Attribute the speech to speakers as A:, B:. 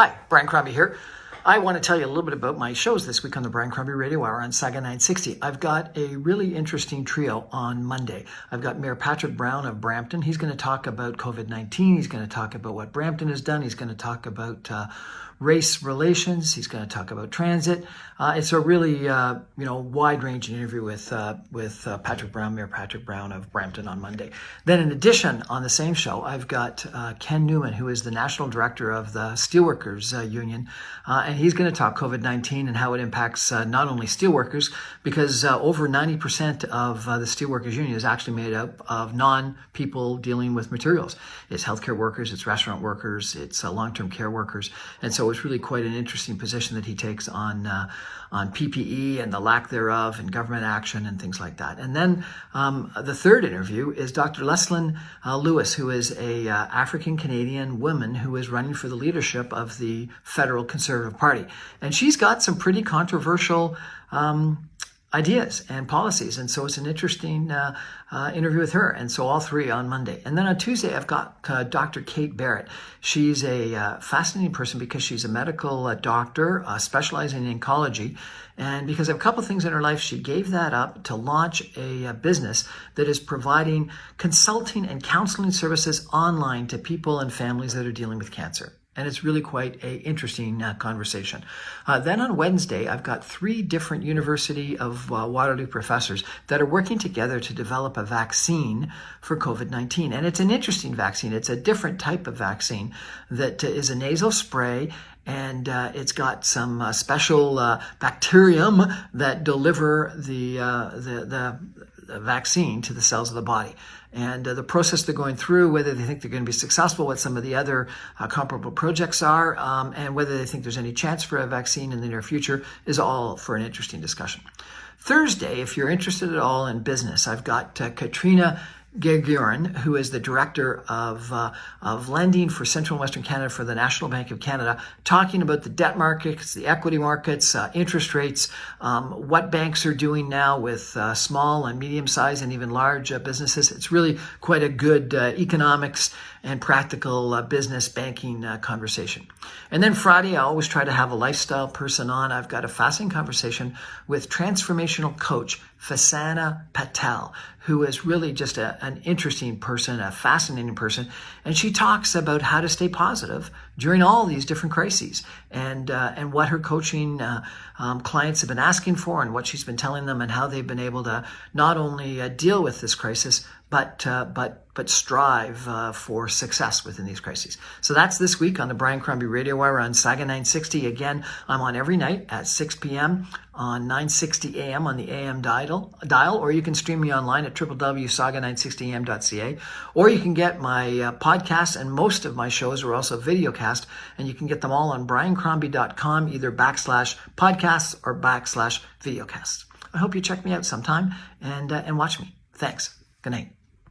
A: Hi, Brian Crombie here. I want to tell you a little bit about my shows this week on the Brian Crombie Radio Hour on Sauga 960. I've got a really interesting trio on Monday. I've got Mayor Patrick Brown of Brampton. He's going to talk about COVID-19. He's going to talk about what Brampton has done. He's going to talk about race relations. He's going to talk about transit. It's a really wide-ranging interview with Patrick Brown, Mayor Patrick Brown of Brampton on Monday. Then in addition, on the same show, I've got Ken Newman, who is the National Director of the Steelworkers Union, and he's going to talk COVID-19 and how it impacts not only steelworkers, because over 90% of the Steelworkers Union is actually made up of non-people dealing with materials. It's healthcare workers, it's restaurant workers, it's long-term care workers, and so it's really quite an interesting position that he takes on PPE and the lack thereof and government action and things like that. And then the third interview is Dr. Leslyn Lewis, who is a African-Canadian woman who is running for the leadership of the Federal Conservative Party. And she's got some pretty controversial ideas and policies. And so it's an interesting interview with her. And so all three on Monday. And then on Tuesday, I've got Dr. Kate Barrett. She's a fascinating person because she's a medical doctor specializing in oncology. And because of a couple of things in her life, she gave that up to launch a business that is providing consulting and counseling services online to people and families that are dealing with cancer. And it's really quite an interesting conversation. Then on Wednesday, I've got 3 different University of Waterloo professors that are working together to develop a vaccine for COVID-19. And it's an interesting vaccine. It's a different type of vaccine that is a nasal spray, and it's got some special bacterium that deliver the vaccine to the cells of the body. And the process they're going through, whether they think they're going to be successful, what some of the other comparable projects are, and whether they think there's any chance for a vaccine in the near future, is all for an interesting discussion. Thursday, if you're interested at all in business, I've got Katrina Gerguren, who is the director of lending for Central and Western Canada for the National Bank of Canada, talking about the debt markets, the equity markets, interest rates, what banks are doing now with small and medium-sized and even large businesses. It's really quite a good economics and practical business banking conversation. And then Friday, I always try to have a lifestyle person on. I've got a fascinating conversation with transformational coach Fasana Patel, who is really just an interesting person, a fascinating person. And she talks about how to stay positive during all these different crises and what her coaching clients have been asking for and what she's been telling them and how they've been able to not only deal with this crisis, but strive for success within these crises. So that's this week on the Brian Crombie Radio Hour on Sauga 960. Again, I'm on every night at 6 p.m. on 960 a.m. on the AM dial, or you can stream me online at www.sauga960am.ca, or you can get my podcasts, and most of my shows are also videocast, and you can get them all on briancrombie.com, either /podcasts or /videocasts. I hope you check me out sometime and watch me. Thanks. Good night.